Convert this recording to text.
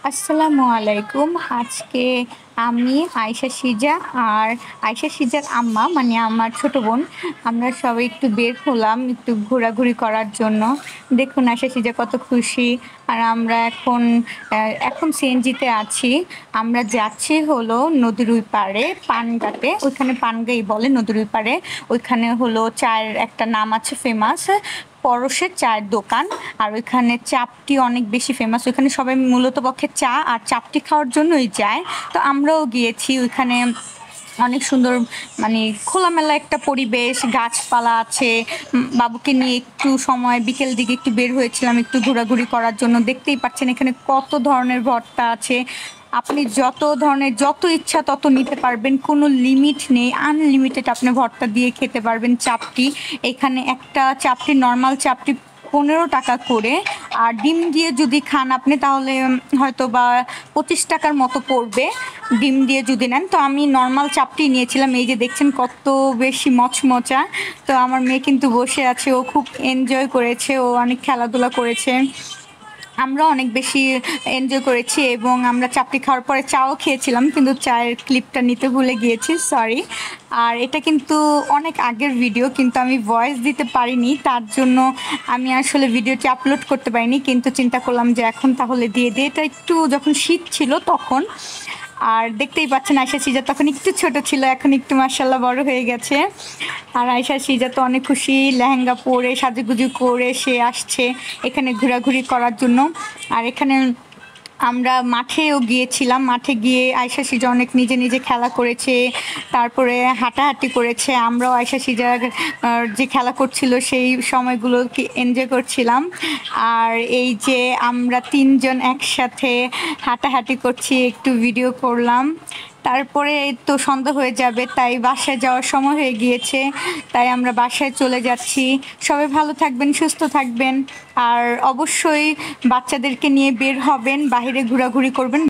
আসসালামু আলাইকুম। আজকে আমি আয়েশা সিজা আর আয়েশা সিজার আম্মা মানে আমার ছোট বোন, আমরা সবাই একটু বের হলাম একটু ঘোরাঘুরি করার জন্য। দেখুন আয়েশা সিজা কত খুশি। আর আমরা এখন সিএনজিতে আছি। আমরা যাচ্ছি হলো নদীর ওই পাড়ে পানগাতে, ওইখানে পানগাই বলে নদীর ওই পাড়ে। ওইখানে হলো চায়ের একটা নাম আছে ফেমাস, পরশের চায়ের দোকান। আর ওইখানে চাপটি অনেক বেশি ফেমাস, ওইখানে সবাই মূলত পক্ষে চা আর চাপটি খাওয়ার জন্যই যায়। তো আমরাও গিয়েছি ওইখানে। অনেক সুন্দর, মানে খোলামেলা একটা পরিবেশ, গাছপালা আছে। বাবুকে নিয়ে একটু সময় বিকেল দিকে একটু বের হয়েছিলাম একটু ঘোরাঘুরি করার জন্য। দেখতেই পাচ্ছেন এখানে কত ধরনের ভর্তা আছে। আপনি যত ধরনের যত ইচ্ছা তত নিতে পারবেন, কোনো লিমিট নেই, আনলিমিটেড আপনি ভর্তা দিয়ে খেতে পারবেন। চাপটি এখানে একটা চাপটি নর্মাল চাপটি 15 টাকা করে, আর ডিম দিয়ে যদি খান আপনি তাহলে হয়তো বা 25 টাকার মতো পড়বে ডিম দিয়ে যদি নেন। তো আমি নর্মাল চাপটি নিয়েছিলাম। এই যে দেখছেন কত বেশি মচমচা। তো আমার মেয়ে কিন্তু বসে আছে, ও খুব এনজয় করেছে, ও অনেক খেলাধুলা করেছে। আমরা অনেক বেশি এনজয় করেছি এবং আমরা চাপটি খাওয়ার পরে চাও খেয়েছিলাম, কিন্তু চায়ের ক্লিপটা নিতে ভুলে গিয়েছি, সরি। আর এটা কিন্তু অনেক আগের ভিডিও, কিন্তু আমি ভয়েস দিতে পারিনি, তার জন্য আমি আসলে ভিডিওটি আপলোড করতে পারিনি। কিন্তু চিন্তা করলাম যে এখন তাহলে দিয়ে দিই, এটা একটু যখন শীত ছিল তখন। আর দেখতেই পাচ্ছেন আয়শা সিজা তখন একটু ছোট ছিল, এখন একটু মাশাআল্লাহ বড় হয়ে গেছে। আর আয়শা সিজা তো অনেক খুশি, লেহেঙ্গা পরে সাজুগুজু করে সে আসছে এখানে ঘোরাঘুরি করার জন্য। আর এখানে আমরা মাঠেও গিয়েছিলাম, মাঠে গিয়ে আয়শা সিজা অনেক নিজে নিজে খেলা করেছে, তারপরে হাঁটাহাঁটি করেছে। আমরাও আয়শা সিজার যে খেলা করছিল সেই সময়গুলোকে এনজয় করছিলাম। আর এই যে আমরা তিনজন একসাথে হাঁটাহাঁটি করছি, একটু ভিডিও করলাম। তারপরে এই তো সন্ধ্যা হয়ে যাবে, তাই বাসায় যাওয়ার সময় হয়ে গিয়েছে, তাই আমরা বাসায় চলে যাচ্ছি। সবাই ভালো থাকবেন, সুস্থ থাকবেন। আর অবশ্যই বাচ্চাদেরকে নিয়ে বের হবেন, বাইরে ঘোরাঘুরি করবেন।